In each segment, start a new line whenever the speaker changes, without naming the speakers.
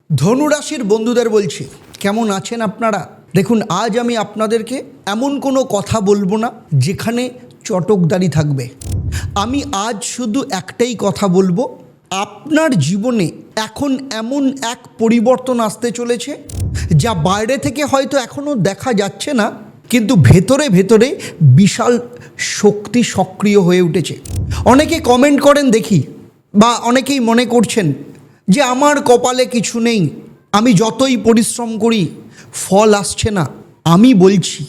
ধনুরাশির বন্ধুদের বলছি, কেমন আছেন আপনারা? দেখুন, আজ আমি আপনাদেরকে এমন কোনো কথা বলবো না যেখানে চটকদারি থাকবে। আমি আজ শুধু একটাই কথা বলবো, আপনার জীবনে এখন এমন এক পরিবর্তন আসতে চলেছে যা বাইরে থেকে হয়তো এখনও দেখা যাচ্ছে না, কিন্তু ভেতরে ভেতরে বিশাল শক্তি সক্রিয় হয়ে উঠেছে। অনেকে কমেন্ট করেন দেখি, বা অনেকেই মনে করছেন যে আমার কপালে কিছু নেই, আমি যতই পরিশ্রম করি ফল আসছে না। আমি বলছি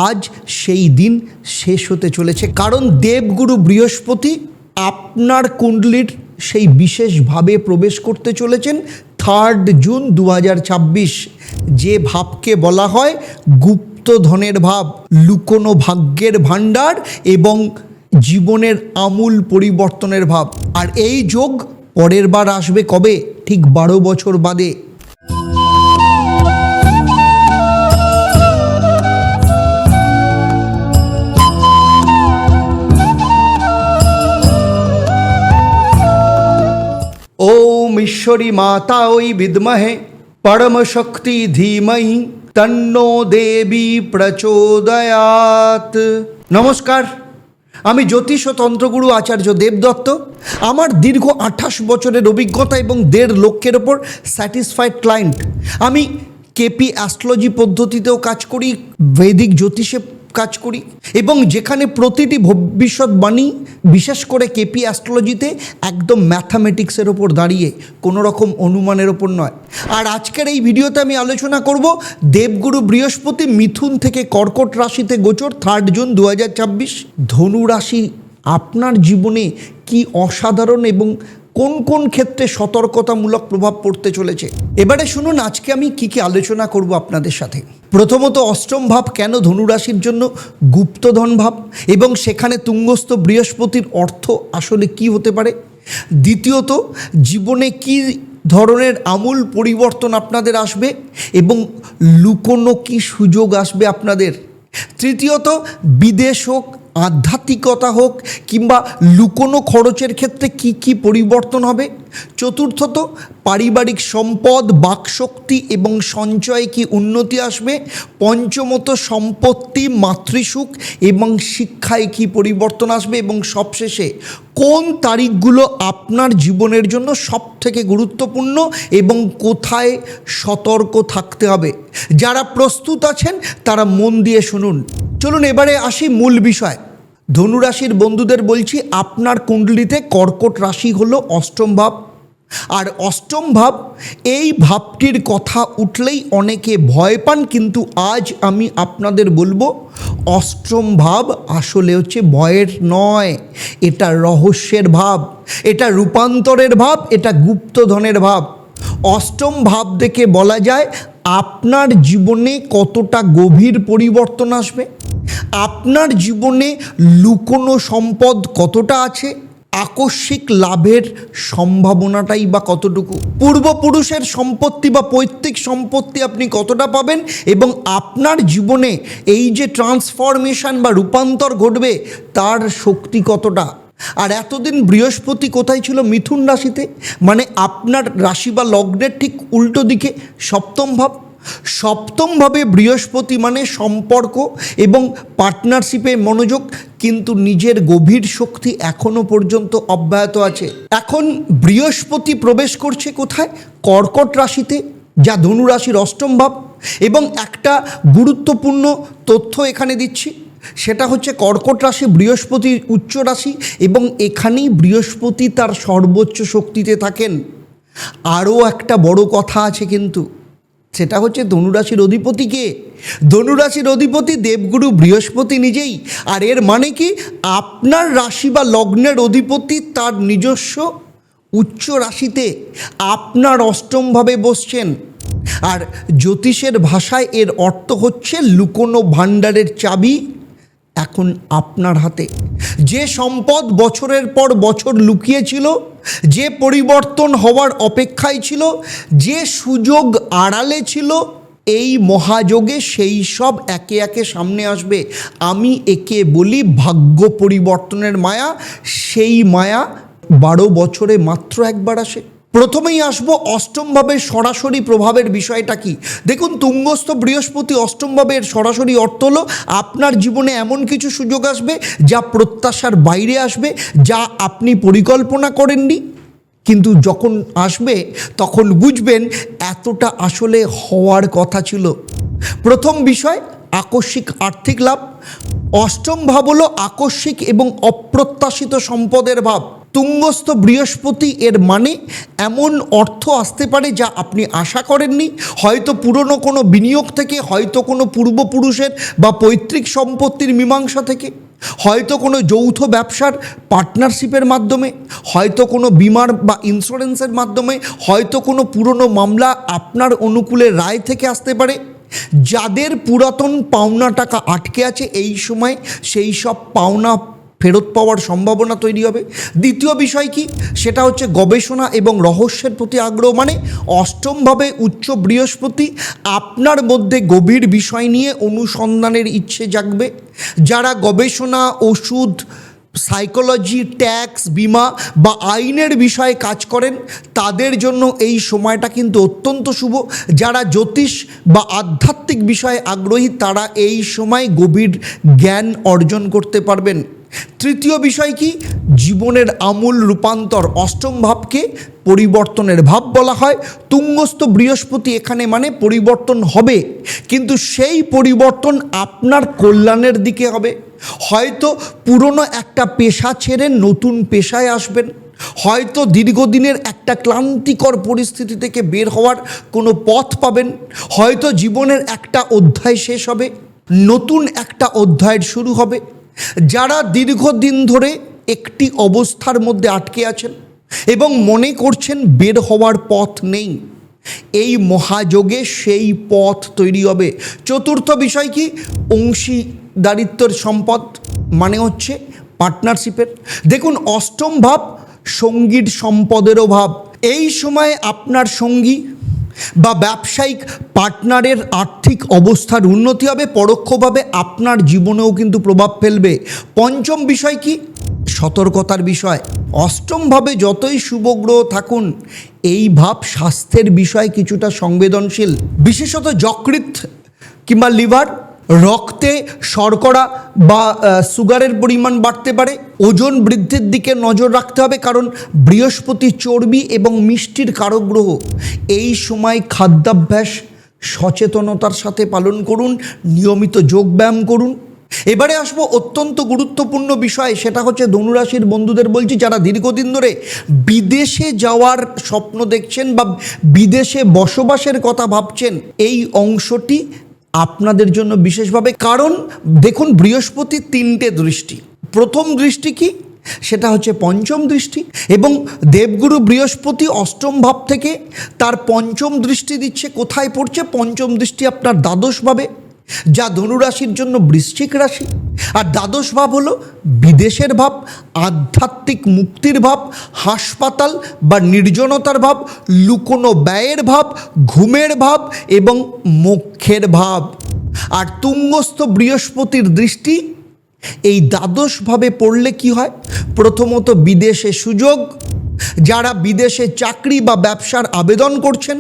আজ সেই দিন শেষ হতে চলেছে, কারণ দেবগুরু বৃহস্পতি আপনার কুণ্ডলীর সেই বিশেষভাবে প্রবেশ করতে চলেছেন 3 জুন 2026। যে ভাবকে বলা হয় গুপ্তধনের ভাব, লুকোনো ভাগ্যের ভাণ্ডার এবং জীবনের আমূল পরিবর্তনের ভাব। আর এই যোগ পরের বার আসবে কবে? ঠিক 12 বছর বাদে। ওম ঈশ্বরী মাতা ওই বিদ্মহে পরম শক্তি ধীমহি তন্নো দেবী প্রচোদয়াৎ। নমস্কার, আমি জ্যোতিষ ও তন্ত্রগুরু আচার্য দেবদত্ত। আমার দীর্ঘ 28 বছরের অভিজ্ঞতা এবং 1.5 লক্ষের ওপর স্যাটিসফাইড ক্লায়েন্ট। আমি কেপি অ্যাস্ট্রোলজি পদ্ধতিতেও কাজ করি, বৈদিক জ্যোতিষে কাজ করি, এবং যেখানে প্রতিটি ভবিষ্যৎবাণী বিশেষ করে কেপি অ্যাস্ট্রোলজিতে একদম ম্যাথামেটিক্সের ওপর দাঁড়িয়ে, কোনো রকম অনুমানের ওপর নয়। আর আজকের এই ভিডিওতে আমি আলোচনা করব দেবগুরু বৃহস্পতি মিথুন থেকে কর্কট রাশিতে গোচর 3 জুন 2026। ধনু রাশি আপনার জীবনে কি অসাধারণ এবং কোন কোন ক্ষেত্রে সতর্কতামূলক প্রভাব পড়তে চলেছে। এবারে শুনুন আজকে আমি কি আলোচনা করব আপনাদের সাথে। প্রথমত, অষ্টম ভাব কেন ধনুরাশির জন্য গুপ্তধন ভাব, এবং সেখানে তুঙ্গস্থ বৃহস্পতির অর্থ আসলে কি হতে পারে। দ্বিতীয়ত, জীবনে কি ধরনের আমূল পরিবর্তন আপনাদের আসবে এবং লুকোনো কি সুযোগ আসবে আপনাদের। তৃতীয়ত, বিদেশ হোক, আধ্যাত্মিকতা হোক, কিংবা লুকোনো খরচের ক্ষেত্রে কি কি পরিবর্তন হবে। চতুর্থত, পারিবারিক সম্পদ, বাকশক্তি এবং সঞ্চয়ে কি উন্নতি আসবে। পঞ্চমত, সম্পত্তি, মাতৃসুখ এবং শিক্ষায় কি পরিবর্তন আসবে। এবং সবশেষে, কোন তারিখগুলো আপনার জীবনের জন্য সবথেকে গুরুত্বপূর্ণ এবং কোথায় সতর্ক থাকতে হবে। যারা প্রস্তুত আছেন তারা মন দিয়ে শুনুন। চলুন এবারে আসি মূল বিষয়। ধনুরাশির বন্ধুদের বলছি, আপনার কুণ্ডলিতে কর্কট রাশি হলো অষ্টম ভাব। আর অষ্টম ভাব, এই ভাবটির কথা উঠলেই অনেকে ভয় পান, কিন্তু আজ আমি আপনাদের বলবো অষ্টম ভাব আসলে হচ্ছে ভয়ের নয়, এটা রহস্যের ভাব, এটা রূপান্তরের ভাব, এটা গুপ্তধনের ভাব। অষ্টম ভাব দেখে বলা যায় আপনার জীবনে কতটা গভীর পরিবর্তন আসবে, আপনার জীবনে লুকোনো সম্পদ কতটা আছে, আকস্মিক লাভের সম্ভাবনাটাই বা কতটুকু, পূর্বপুরুষের সম্পত্তি বা পৈতৃক সম্পত্তি আপনি কতটা পাবেন, এবং আপনার জীবনে এই যে ট্রান্সফরমেশন বা রূপান্তর ঘটবে তার শক্তি কতটা। আর এতদিন বৃহস্পতি কোথায় ছিল? মিথুন রাশিতে, মানে আপনার রাশি বা লগ্নের ঠিক উল্টো দিকে সপ্তম ভাব। সপ্তমভাবে বৃহস্পতি মানে সম্পর্ক এবং পার্টনারশিপে মনোযোগ, কিন্তু নিজের গভীর শক্তি এখনো পর্যন্ত অব্যাহত আছে। এখন বৃহস্পতি প্রবেশ করছে কোথায়? কর্কট রাশিতে, যা ধনু রাশির অষ্টম ভাব। এবং একটা গুরুত্বপূর্ণ তথ্য এখানে দিচ্ছি, সেটা হচ্ছে কর্কট রাশি বৃহস্পতির উচ্চ রাশি, এবং এখানেই বৃহস্পতি তার সর্বোচ্চ শক্তিতে থাকেন। আরও একটা বড় কথা আছে কিন্তু, সেটা হচ্ছে ধনুরাশির অধিপতিকে, ধনুরাশির অধিপতি দেবগুরু বৃহস্পতি নিজেই। আর এর মানে কি? আপনার রাশি বা লগ্নের অধিপতি তার নিজস্ব উচ্চ রাশিতে আপনার অষ্টমভাবে বসছেন। আর জ্যোতিষের ভাষায় এর অর্থ হচ্ছে লুকোনো ভাণ্ডারের চাবি এখন আপনার হাতে। যে সম্পদ বছরের পর বছর লুকিয়ে ছিল, যে পরিবর্তন হওয়ার অপেক্ষায় ছিল, যে সুযোগ আড়ালে ছিল, এই মহাযোগে সেই সব একে একে সামনে আসবে। আমি একে বলি ভাগ্য পরিবর্তনের মায়া। সেই মায়া 12 বছরে মাত্র একবার আসে। প্রথমেই আসবো অষ্টমভাবে সরাসরি প্রভাবের বিষয়টা কি। দেখুন, তুঙ্গস্থ বৃহস্পতি অষ্টমভাবের সরাসরি অর্থ হলো আপনার জীবনে এমন কিছু সুযোগ আসবে যা প্রত্যাশার বাইরে আসবে, যা আপনি পরিকল্পনা করেননি, কিন্তু যখন আসবে তখন বুঝবেন এতটা আসলে হওয়ার কথা ছিল। প্রথম বিষয় আকস্মিক আর্থিক লাভ। অষ্টম ভাব হলো আকস্মিক এবং অপ্রত্যাশিত সম্পদের ভাব। তুঙ্গস্থ বৃহস্পতি এর মানে এমন অর্থ আসতে পারে যা আপনি আশা করেননি, হয়তো পুরনো কোনো বিনিয়োগ থেকে, হয়তো কোনো পূর্বপুরুষের বা পৈতৃক সম্পত্তির মীমাংসা থেকে, হয়তো কোনো যৌথ ব্যবসার পার্টনারশিপের মাধ্যমে, হয়তো কোনো বিমার বা ইন্স্যুরেন্সের মাধ্যমে, হয়তো কোনো পুরনো মামলা আপনার অনুকূলে রায় থেকে আসতে পারে। যাদের পুরাতন পাওনা টাকা আটকে আছে এই সময় সেই সব পাওনা ফেরত পাওয়ার সম্ভাবনা তৈরি হবে। দ্বিতীয় বিষয় কি, সেটা হচ্ছে গবেষণা এবং রহস্যের প্রতি আগ্রহ। মানে অষ্টমভাবে উচ্চ বৃহস্পতি আপনার মধ্যে গভীর বিষয় নিয়ে অনুসন্ধানের ইচ্ছে জাগবে। যারা গবেষণা, ওষুধ, সাইকোলজি, ট্যাক্স, বিমা বা আইনের বিষয়ে কাজ করেন তাদের জন্য এই সময়টা কিন্তু অত্যন্ত শুভ। যারা জ্যোতিষ বা আধ্যাত্মিক বিষয়ে আগ্রহী তারা এই সময় গভীর জ্ঞান অর্জন করতে পারবেন। তৃতীয় বিষয় কি, জীবনের আমূল রূপান্তর। অষ্টম ভাবকে পরিবর্তনের ভাব বলা হয়। তুঙ্গস্থ বৃহস্পতি এখানে মানে পরিবর্তন হবে, কিন্তু সেই পরিবর্তন আপনার কল্যাণের দিকে হবে। হয়তো পুরনো একটা পেশা ছেড়ে নতুন পেশায় আসবেন, হয়তো দীর্ঘদিনের একটা ক্লান্তিকর পরিস্থিতি থেকে বের হওয়ার কোনো পথ পাবেন, হয়তো জীবনের একটা অধ্যায় শেষ হবে, নতুন একটা অধ্যায়ের শুরু হবে। যারা দীর্ঘদিন ধরে একটি অবস্থার মধ্যে আটকে আছেন এবং মনে করছেন বের হওয়ার পথ নেই, এই মহাযোগে সেই পথ তৈরি হবে। চতুর্থ বিষয় কি, অংশীদারিত্বের সম্পদ মানে হচ্ছে পার্টনারশিপের। দেখুন, অষ্টম ভাব সঙ্গীর সম্পদেরও ভাব। এই সময়ে আপনার সঙ্গী বা ব্যবসায়িক পার্টনারের আর্থিক অবস্থার উন্নতি হবে, পরোক্ষভাবে আপনার জীবনেও কিন্তু প্রভাব ফেলবে। পঞ্চম বিষয় কি, সতর্কতার বিষয়। অষ্টমভাবে যতই শুভ গ্রহ থাকুন এই ভাব স্বাস্থ্যের বিষয়ে কিছুটা সংবেদনশীল, বিশেষত যকৃৎ কিংবা লিভার, রক্তে শর্করা বা সুগারের পরিমাণ বাড়তে পারে। ওজন বৃদ্ধির দিকে নজর রাখতে হবে, কারণ বৃহস্পতি চর্বি এবং মিষ্টির কারক গ্রহ। এই সময় খাদ্যাভ্যাস সচেতনতার সাথে পালন করুন, নিয়মিত যোগব্যায়াম করুন। এবারে আসবো অত্যন্ত গুরুত্বপূর্ণ বিষয়, সেটা হচ্ছে ধনুরাশির বন্ধুদের বলছি যারা দীর্ঘদিন ধরে বিদেশে যাওয়ার স্বপ্ন দেখছেন বা বিদেশে বসবাসের কথা ভাবছেন, এই অংশটি আপনাদের জন্য বিশেষভাবে। কারণ দেখুন, বৃহস্পতির তিনটে দৃষ্টি। প্রথম দৃষ্টি কি, সেটা হচ্ছে পঞ্চম দৃষ্টি, এবং দেবগুরু বৃহস্পতি অষ্টম ভাব থেকে তার পঞ্চম দৃষ্টি দিচ্ছে। কোথায় পড়ছে? পঞ্চম দৃষ্টি আপনার দ্বাদশ ভাবে, যা ধনুরাশির জন্য বৃশ্চিক রাশি। আর দ্বাদশ ভাব হলো বিদেশের ভাব, আধ্যাত্মিক মুক্তির ভাব, হাসপাতাল বা নির্জনতার ভাব, লুকোনো ব্যয়ের ভাব, ঘুমের ভাব এবং মোক্ষের ভাব। আর তুঙ্গস্থ বৃহস্পতির দৃষ্টি এই দ্বাদশভাবে পড়লে কি হয়? প্রথমত বিদেশে সুযোগ। যারা বিদেশে চাকরি বা ব্যবসার আবেদন করছেন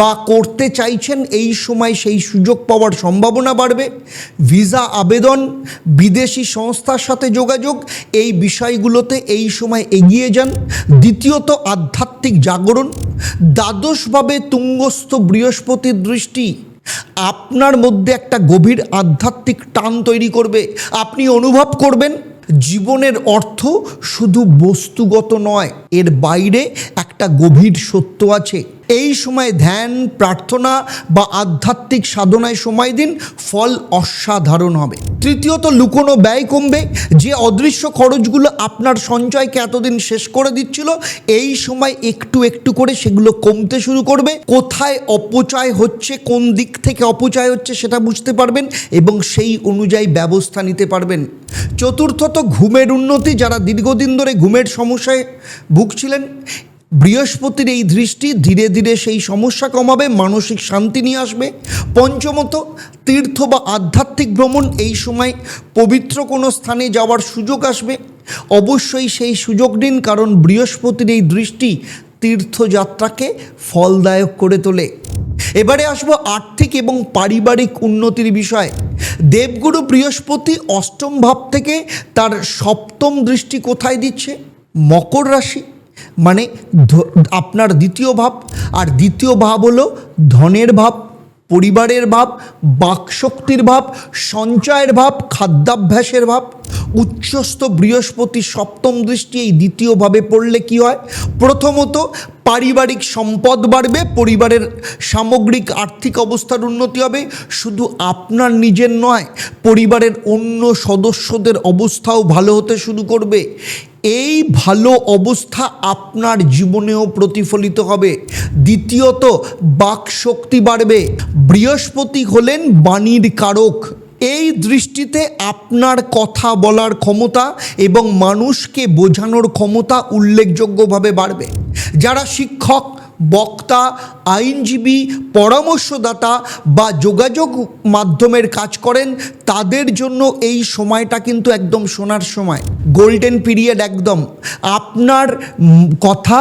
বা করতে চাইছেন এই সময় সেই সুযোগ পাওয়ার সম্ভাবনা বাড়বে। ভিসা আবেদন, বিদেশি সংস্থার সাথে যোগাযোগ, এই বিষয়গুলোতে এই সময় এগিয়ে যান। দ্বিতীয়ত আধ্যাত্মিক জাগরণ। দ্বাদশভাবে তুঙ্গস্থ বৃহস্পতির দৃষ্টি আপনার মধ্যে একটা গভীর আধ্যাত্মিক টান তৈরি করবে। আপনি অনুভব করবেন জীবনের অর্থ শুধু বস্তুগত নয়, এর বাইরে একটা গভীর সত্য আছে। এই সময় ধ্যান, প্রার্থনা বা আধ্যাত্মিক সাধনায় সময় দিন, ফল অসাধারণ হবে। তৃতীয়ত লুকোনো ব্যয় কমবে। যে অদৃশ্য খরচগুলো আপনার সঞ্চয়কে এতদিন শেষ করে দিচ্ছিল, এই সময় একটু একটু করে সেগুলো কমতে শুরু করবে। কোথায় অপচয় হচ্ছে, কোন দিক থেকে অপচয় হচ্ছে সেটা বুঝতে পারবেন এবং সেই অনুযায়ী ব্যবস্থা নিতে পারবেন। চতুর্থত ঘুমের উন্নতি। যারা দীর্ঘদিন ধরে ঘুমের সমস্যায় ভুগছিলেন, বৃহস্পতির এই দৃষ্টি ধীরে ধীরে সেই সমস্যা কমাবে, মানসিক শান্তি নিয়ে আসবে। পঞ্চমত তীর্থ বা আধ্যাত্মিক ভ্রমণ। এই সময় পবিত্র কোনো স্থানে যাওয়ার সুযোগ আসবে, অবশ্যই সেই সুযোগ নিন, কারণ বৃহস্পতির এই দৃষ্টি তীর্থযাত্রাকে ফলদায়ক করে তোলে। এবারে আসবো আর্থিক এবং পারিবারিক উন্নতির বিষয়। দেবগুরু বৃহস্পতি অষ্টম ভাব থেকে তার সপ্তম দৃষ্টি কোথায় দিচ্ছে? মকর রাশি, মানে আপনার দ্বিতীয় ভাব। আর দ্বিতীয় ভাব হলো ধনের ভাব, পরিবারের ভাব, বাকশক্তির ভাব, সঞ্চয়ের ভাব, খাদ্যাভ্যাসের ভাব। উচ্চস্থ বৃহস্পতি সপ্তম দৃষ্টি এই দ্বিতীয়ভাবে পড়লে কি হয়? প্রথমত পারিবারিক সম্পদ বাড়বে, পরিবারের সামগ্রিক আর্থিক অবস্থার উন্নতি হবে। শুধু আপনার নিজের নয়, পরিবারের অন্য সদস্যদের অবস্থাও ভালো হতে শুরু করবে। এই ভালো অবস্থা আপনার জীবনেও প্রতিফলিত হবে। দ্বিতীয়ত বাকশক্তি বাড়বে। বৃহস্পতি হলেন বাণীর কারক। এই দৃষ্টিতে আপনার কথা বলার ক্ষমতা এবং মানুষকে বোঝানোর ক্ষমতা উল্লেখযোগ্যভাবে বাড়বে। যারা শিক্ষক, বক্তা, আইনজীবী, পরামর্শদাতা বা যোগাযোগ মাধ্যমের কাজ করেন, তাদের জন্য এই সময়টা কিন্তু একদম সোনার সময়, গোল্ডেন পিরিয়ড। একদম আপনার কথা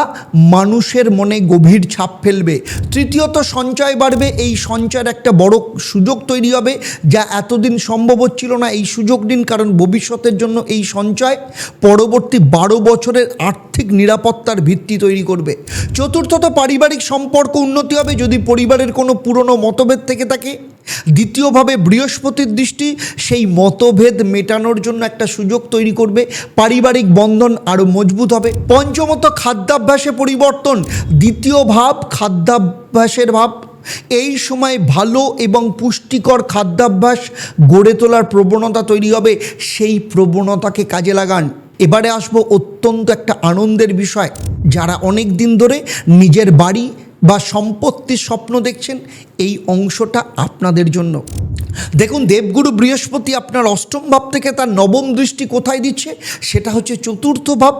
মানুষের মনে গভীর ছাপ ফেলবে। তৃতীয়ত সঞ্চয় বাড়বে। এই সঞ্চয়ের একটা বড় সুযোগ তৈরি হবে, যা এতদিন সম্ভব হচ্ছিল না। এই সুযোগ নিন, কারণ ভবিষ্যতের জন্য এই সঞ্চয় পরবর্তী 12 বছরের আর্থিক নিরাপত্তার ভিত্তি তৈরি করবে। চতুর্থত পারিবারিক সম্পর্ক উন্নতি হবে। যদি পরিবারের কোনো পুরনো মতভেদ থেকে থাকে, দ্বিতীয়ভাবে বৃহস্পতির দৃষ্টি সেই মতভেদ মেটানোর জন্য একটা সুযোগ তৈরি করবে। পারিবারিক বন্ধন আরও মজবুত হবে। পঞ্চমত খাদ্যাভ্যাসে পরিবর্তন। দ্বিতীয় ভাব খাদ্যাভ্যাসের ভাব। এই সময় ভালো এবং পুষ্টিকর খাদ্যাভ্যাস গড়ে তোলার প্রবণতা তৈরি হবে। সেই প্রবণতাকে কাজে লাগান। এবারে আসবো অত্যন্ত একটা আনন্দের বিষয়। যারা অনেক দিন ধরে নিজের বাড়ি বা সম্পত্তির স্বপ্ন দেখছেন, এই অংশটা আপনাদের জন্য। দেখুন, দেবগুরু বৃহস্পতি আপনার অষ্টম ভাব থেকে তার নবম দৃষ্টি কোথায় দিচ্ছে? সেটা হচ্ছে চতুর্থ ভাব,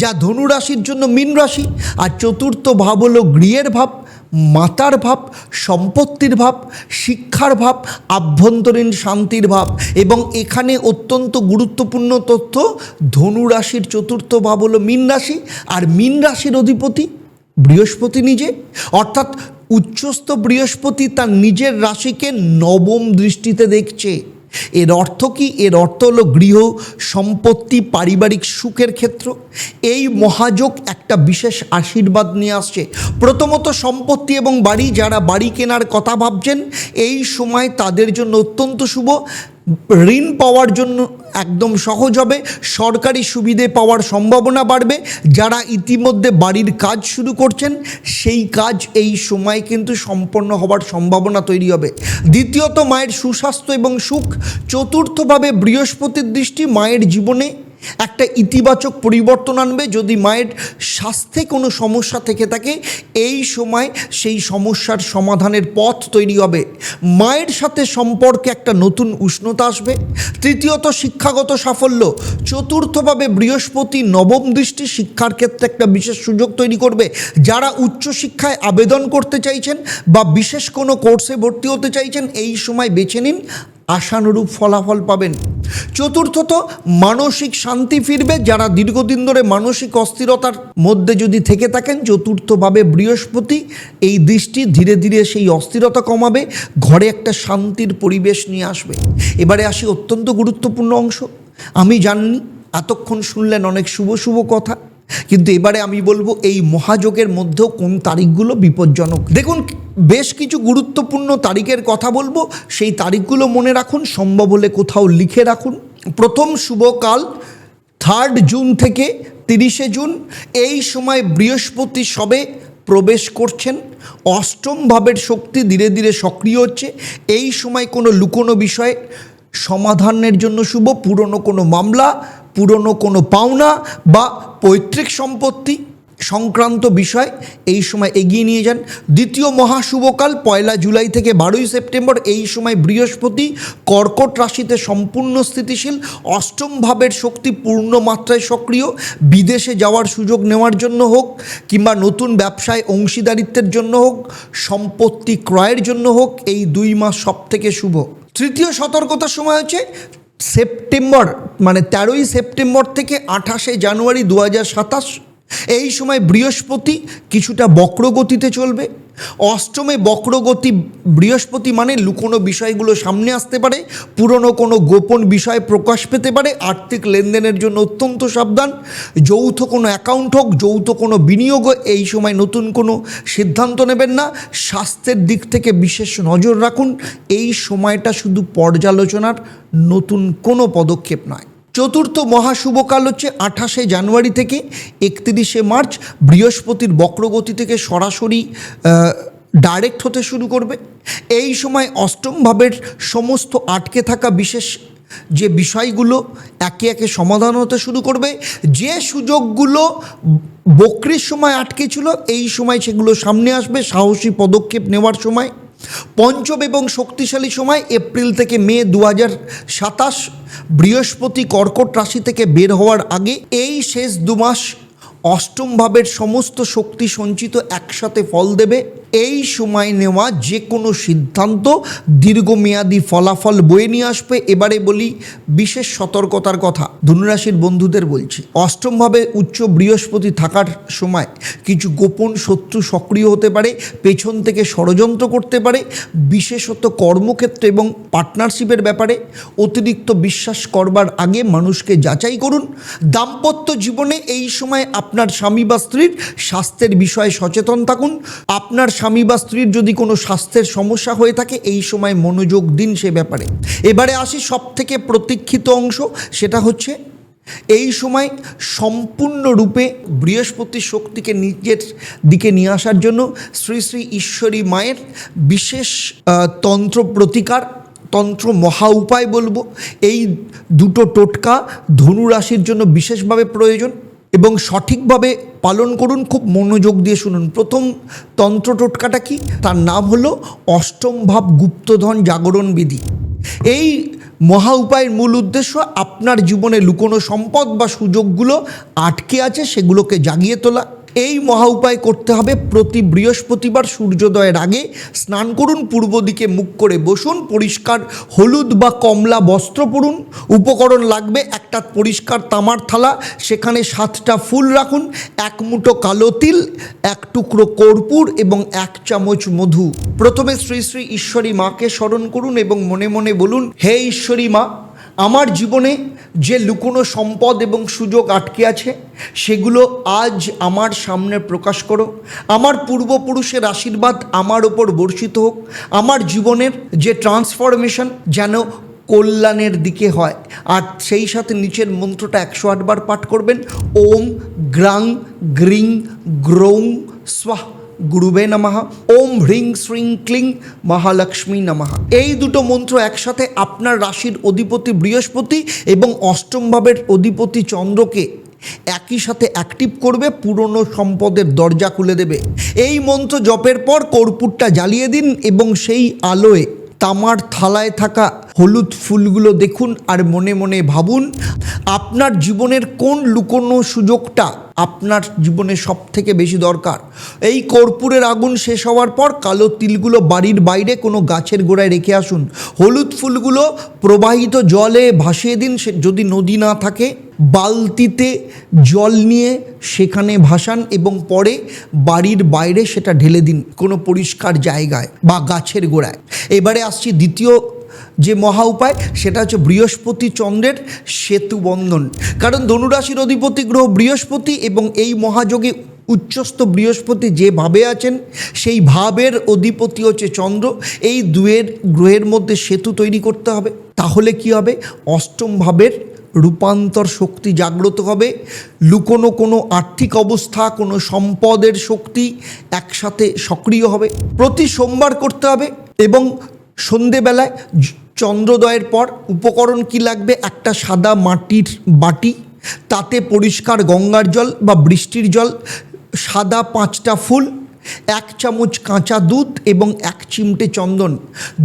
যা ধনু রাশির জন্য মীন রাশি। আর চতুর্থ ভাব হলো গৃহের ভাব, মাতার ভাব, সম্পত্তির ভাব, শিক্ষার ভাব, আভ্যন্তরীণ শান্তির ভাব। এবং এখানে অত্যন্ত গুরুত্বপূর্ণ তথ্য, ধনু রাশির চতুর্থ ভাব হলো মীন রাশি, আর মীন রাশির অধিপতি বৃহস্পতি নিজে। অর্থাৎ উচ্চস্থ বৃহস্পতি তার নিজের রাশিকে নবম দৃষ্টিতে দেখছে। এর অর্থ কি? এর অর্থ হলো গৃহ, সম্পত্তি, পারিবারিক সুখের ক্ষেত্র। এই মহাযোগ একটা বিশেষ আশীর্বাদ নিয়ে আসছে। প্রথমত সম্পত্তি এবং বাড়ি। যারা বাড়ি কেনার কথা ভাবছেন, এই সময় তাদের জন্য অত্যন্ত শুভ। ঋণ পাওয়ার জন্য একদম সহজ হবে। সরকারি সুবিধে পাওয়ার সম্ভাবনা বাড়বে। যারা ইতিমধ্যে বাড়ির কাজ শুরু করছেন, সেই কাজ এই সময় কিন্তু সম্পন্ন হওয়ার সম্ভাবনা তৈরি হবে। দ্বিতীয়ত মায়ের সুস্বাস্থ্য এবং সুখ। চতুর্থভাবে বৃহস্পতির দৃষ্টি মায়ের জীবনে একটা ইতিবাচক পরিবর্তন আনবে। যদি মায়ের স্বাস্থ্যে কোনো সমস্যা থেকে থাকে, এই সময় সেই সমস্যার সমাধানের পথ তৈরি হবে। মায়ের সাথে সম্পর্কে একটা নতুন উষ্ণতা আসবে। তৃতীয়ত শিক্ষাগত সাফল্য। চতুর্থভাবে বৃহস্পতি নবম দৃষ্টি শিক্ষার ক্ষেত্রে একটা বিশেষ সুযোগ তৈরি করবে। যারা উচ্চশিক্ষায় আবেদন করতে চাইছেন বা বিশেষ কোনো কোর্সে ভর্তি হতে চাইছেন, এই সময় বেছে নিন, আশানুরূপ ফলাফল পাবেন। চতুর্থত মানসিক শান্তি ফিরবে। যারা দীর্ঘদিন ধরে মানসিক অস্থিরতার মধ্যে যদি থেকে থাকেন, চতুর্থভাবে বৃহস্পতি এই দৃষ্টি ধীরে ধীরে সেই অস্থিরতা কমাবে, ঘরে একটা শান্তির পরিবেশ নিয়ে আসবে। এবারে আসি অত্যন্ত গুরুত্বপূর্ণ অংশ। আমি জানি এতক্ষণ শুনলেন অনেক শুভ শুভ কথা, কিন্তু এবারে আমি বলবো এই মহাযোগের মধ্যেও কোন তারিখগুলো বিপজ্জনক। দেখুন, বেশ কিছু গুরুত্বপূর্ণ তারিখের কথা বলবো, সেই তারিখগুলো মনে রাখুন, সম্ভব হলে কোথাও লিখে রাখুন। প্রথম শুভকাল 3 জুন থেকে 30 জুন। এই সময় বৃহস্পতি সবে প্রবেশ করছেন। অষ্টম ভাবের শক্তি ধীরে ধীরে সক্রিয় হচ্ছে। এই সময় কোনো লুকোনো বিষয় সমাধানের জন্য শুভ। পুরনো কোনো মামলা, পুরনো কোনো পাওনা বা পৈতৃক সম্পত্তি সংক্রান্ত বিষয় এই সময় এগিয়ে নিয়ে যান। দ্বিতীয় মহাশুভকাল 1 জুলাই থেকে 12 সেপ্টেম্বর। এই সময় বৃহস্পতি কর্কট রাশিতে সম্পূর্ণ স্থিতিশীল। অষ্টম ভাবের শক্তি পূর্ণ মাত্রায় সক্রিয়। বিদেশে যাওয়ার সুযোগ নেওয়ার জন্য হোক, কিংবা নতুন ব্যবসায় অংশীদারিত্বের জন্য হোক, সম্পত্তি ক্রয়ের জন্য হোক, এই 2 মাস সব থেকে শুভ। তৃতীয় সতর্কতার সময় হচ্ছে সেপ্টেম্বর, মানে 13 সেপ্টেম্বর থেকে 28 জানুয়ারি 2027। এই সময় বৃহস্পতি কিছুটা বক্রগতিতে চলবে। অষ্টমে বক্রগতি বৃহস্পতি মানে লুকোনো বিষয়গুলো সামনে আসতে পারে, পুরনো কোনো গোপন বিষয় প্রকাশ পেতে পারে। আর্থিক লেনদেনের জন্য অত্যন্ত সাবধান। যৌথ কোনো অ্যাকাউন্ট হোক, যৌথ কোনো বিনিয়োগ, এই সময় নতুন কোনো সিদ্ধান্ত নেবেন না। স্বাস্থ্যের দিক থেকে বিশেষ নজর রাখুন। এই সময়টা শুধু পর্যালোচনার, নতুন কোনো পদক্ষেপ নয়। চতুর্থ মহাশুভকাল হচ্ছে 28শে জানুয়ারি থেকে 31শে মার্চ। বৃহস্পতির বক্রগতি থেকে সরাসরি ডাইরেক্ট হতে শুরু করবে। এই সময় অষ্টম ভাবের সমস্ত আটকে থাকা বিশেষ যে বিষয়গুলো একে একে সমাধান হতে শুরু করবে। যে সুযোগগুলো বক্রির সময় আটকে ছিল, এই সময় সেগুলো সামনে আসবে সাহসী পদক্ষেপ নেওয়ার সময়। পঞ্চম এবং শক্তিশালী সময় এপ্রিল থেকে মে 2027। বৃহস্পতি কর্কট রাশি থেকে বের হওয়ার আগে এই শেষ 2 মাস অষ্টম ভাবের সমস্ত শক্তি সঞ্চিত একসাথে ফল দেবে। এই সময় নেওয়া যে কোনো সিদ্ধান্ত দীর্ঘমেয়াদী ফলাফল বয়ে নিয়ে আসবে। এবারে বলি বিশেষ সতর্কতার কথা, ধনুরাশির বন্ধুদের বলছি। অষ্টমভাবে উচ্চ বৃহস্পতি থাকার সময় কিছু গোপন শত্রু সক্রিয় হতে পারে, পেছন থেকে ষড়যন্ত্র করতে পারে। বিশেষত কর্মক্ষেত্রে এবং পার্টনারশিপের ব্যাপারে অতিরিক্ত বিশ্বাস করবার আগে মানুষকে যাচাই করুন। দাম্পত্য জীবনে এই সময় আপনার স্বামী বা স্ত্রীর স্বাস্থ্যের বিষয়ে সচেতন থাকুন। আপনার স্বামী বা স্ত্রীর যদি কোনো স্বাস্থ্যের সমস্যা হয়ে থাকে, এই সময় মনোযোগ দিন সে ব্যাপারে। এবারে আসি সব থেকে প্রতীক্ষিত অংশ, সেটা হচ্ছে এই সময় সম্পূর্ণরূপে বৃহস্পতির শক্তিকে নিজের দিকে নিয়ে আসার জন্য শ্রী শ্রী ঈশ্বরী মায়ের বিশেষ তন্ত্র প্রতিকার, তন্ত্র মহা উপায় বলবো। এই দুটো টোটকা ধনুরাশির জন্য বিশেষভাবে প্রয়োজন এবং সঠিকভাবে পালন করুন। খুব মনোযোগ দিয়ে শুনুন। প্রথম তন্ত্র টোটকাটা কি? তার নাম হলো অষ্টম ভাব গুপ্তধন জাগরণ বিধি। এই মহা উপায়ের মূল উদ্দেশ্য আপনার জীবনে লুকোনো সম্পদ বা সুযোগগুলো আটকে আছে সেগুলোকে জাগিয়ে তোলা। এই মহা উপায় করতে হবে প্রতি বৃহস্পতিবার সূর্যোদয়ের আগে। স্নান করুন, পূর্ব দিকে মুখ করে বসুন, পরিষ্কার হলুদ বা কমলা বস্ত্র পরুন। উপকরণ লাগবে একটা পরিষ্কার তামার থালা, সেখানে 7টা ফুল রাখুন, 1 মুঠো কালো তিল, 1 টুকরো কর্পূর এবং 1 চামচ মধু। প্রথমে শ্রী শ্রী ঈশ্বরী মাকে স্মরণ করুন এবং মনে মনে বলুন, হে ঈশ্বরী মা, আমার জীবনে যে লুকোনো সম্পদ এবং সুযোগ আটকে আছে সেগুলো আজ আমার সামনে প্রকাশ করো। আমার পূর্বপুরুষের আশীর্বাদ আমার ওপর বর্ষিত হোক। আমার জীবনের যে ট্রান্সফরমেশন যেন কল্যাণের দিকে হয়। আর সেই সাথে নিচের মন্ত্রটা 108 বার পাঠ করবেন। ওম গ্রাং গ্রিং গ্রৌং স্বাহ গুরুবে নমঃ। ওম হ্রিং শ্রিং ক্লিং মহালক্ষ্মী নমঃ। এই দুটো মন্ত্র একসাথে আপনার রাশির অধিপতি বৃহস্পতি এবং অষ্টম ভাবের অধিপতি চন্দ্রকে একই সাথে অ্যাক্টিভ করবে, পুরনো সম্পদের দরজা খুলে দেবে। এই মন্ত্র জপের পর কর্পূরটা জ্বালিয়ে দিন এবং সেই আলোয় তামার থালায় থাকা হলুদ ফুলগুলো দেখুন আর মনে মনে ভাবুন আপনার জীবনের কোন লুকোনো সুযোগটা আপনার জীবনে সব থেকে বেশি দরকার। এই কর্পূরের আগুন শেষ হওয়ার পর কালো তিলগুলো বাড়ির বাইরে কোনো গাছের গোড়ায় রেখে আসুন। হলুদ ফুলগুলো প্রবাহিত জলে ভাসিয়ে দিন, যদি নদী না থাকে বালতিতে জল নিয়ে সেখানে ভাসান এবং পরে বাড়ির বাইরে সেটা ঢেলে দিন কোনো পরিষ্কার জায়গায় বা গাছের গোড়ায়। এবারে আসছি দ্বিতীয় যে মহা উপায়, সেটা হচ্ছে বৃহস্পতি চন্দ্রের সেতু বন্ধন। কারণ ধনুরাশির অধিপতি গ্রহ বৃহস্পতি এবং এই মহাযোগে উচ্চস্থ বৃহস্পতি যে ভাবে আছেন সেই ভাবের অধিপতি হচ্ছে চন্দ্র। এই দুয়ের গ্রহের মধ্যে সেতু তৈরি করতে হবে। তাহলে কি হবে? অষ্টম ভাবের রূপান্তর শক্তি জাগ্রত হবে। লুকোনো কোনো আর্থিক অবস্থা, কোনো সম্পদের শক্তি একসাথে সক্রিয় হবে। প্রতি সোমবার করতে হবে এবং সন্ধেবেলায় চন্দ্রোদয়ের পর। উপকরণ কি লাগবে? একটা সাদা মাটির বাটি, তাতে পরিষ্কার গঙ্গার জল বা বৃষ্টির জল, সাদা 5টা ফুল, 1 চামচ কাঁচা দুধ এবং 1 চিমটে চন্দন।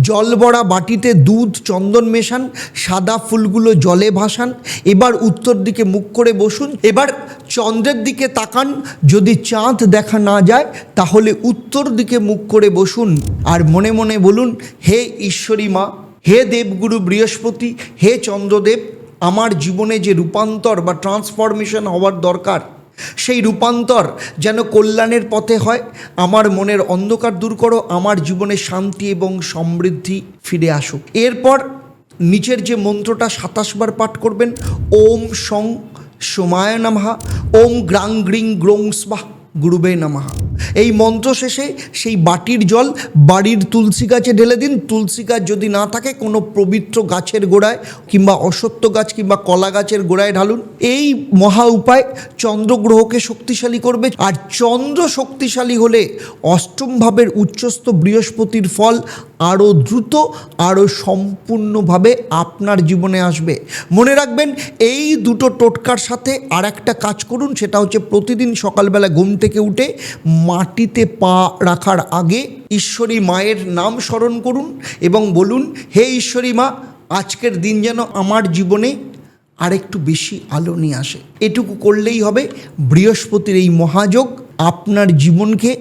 জল ভরা বাটিতে দুধ চন্দন মেশান, সাদা ফুলগুলো জলে ভাসান। এবার উত্তর দিকে মুখ করে বসুন। এবার চন্দ্রের দিকে তাকান। যদি চাঁদ দেখা না যায় তাহলে উত্তর দিকে মুখ করে বসুন আর মনে মনে বলুন, হে ঈশ্বরী মা, হে দেবগুরু বৃহস্পতি, হে চন্দ্রদেব, আমার জীবনে যে রূপান্তর বা ট্রান্সফরমেশন হওয়ার দরকার সেই রূপান্তর যেন কল্যাণের পথে হয়। আমার মনের অন্ধকার দূর করো, আমার জীবনে শান্তি এবং সমৃদ্ধি ফিরে আসুক। এরপর নিচের যে মন্ত্রটা 27 বার পাঠ করবেন, ওম সং সোমায় নমঃ, ওম গ্রাং গ্রিং গ্রোং স্বাহা গুরুবে নমঃ। এই মন্ত্র শেষে সেই বাটির জল বাড়ির তুলসী গাছে ঢেলে দিন। তুলসী গাছ যদি না থাকে কোনো পবিত্র গাছের গোড়ায় কিংবা অশ্বত্থ গাছ কিংবা কলা গাছের গোড়ায় ঢালুন। এই মহা উপায় চন্দ্রগ্রহকে শক্তিশালী করবে। আর চন্দ্র শক্তিশালী হলে অষ্টম ভাবের উচ্চস্থ বৃহস্পতির ফল আরও দ্রুত, আরও সম্পূর্ণভাবে আপনার জীবনে আসবে। মনে রাখবেন, এই দুটো টোটকার সাথে আর একটা কাজ করুন, সেটা হচ্ছে প্রতিদিন সকালবেলা ঘুম থেকে উঠে মাটিতে পা রাখার আগে ঈশ্বরী মায়ের নাম স্মরণ করুন এবং বলুন, হে ঈশ্বরী মা, আজকের দিন যেন আমার জীবনে আর একটু বেশি আলো নিয়ে আসে। এটুকু করলেই হবে। বৃহস্পতির এই মহাযোগ আপনার জীবনকে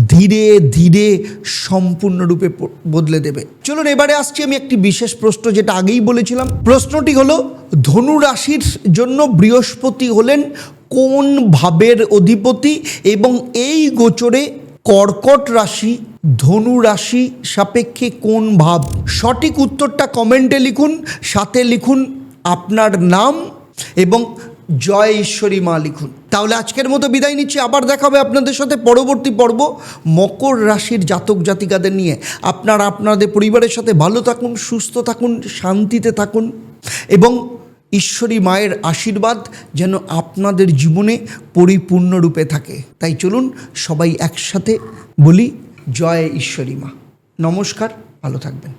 ধীরে ধীরে সম্পূর্ণরূপে বদলে দেবে। চলুন এবারে আসছি আমি একটি বিশেষ প্রশ্ন, যেটা আগেই বলেছিলাম। প্রশ্নটি হলো, ধনু রাশির জন্য বৃহস্পতি হলেন কোন ভাবের অধিপতি এবং এই গোচরে কর্কট রাশি ধনু রাশি সাপেক্ষে কোন ভাব? সঠিক উত্তরটা কমেন্টে লিখুন, সাথে লিখুন আপনার নাম এবং জয় ঈশ্বরী মা লিখুন। তাহলে আজকের মতো বিদায় নিচ্ছি। আবার দেখা হবে আপনাদের সাথে পরবর্তী পর্ব মকর রাশির জাতক জাতিকাদের নিয়ে। আপনারা আপনাদের পরিবারের সাথে ভালো থাকুন, সুস্থ থাকুন, শান্তিতে থাকুন এবং ঈশ্বরী মায়ের আশীর্বাদ যেন আপনাদের জীবনে পরিপূর্ণরূপে থাকে। তাই চলুন সবাই একসাথে বলি, জয় ঈশ্বরী মা। নমস্কার, ভালো থাকবেন।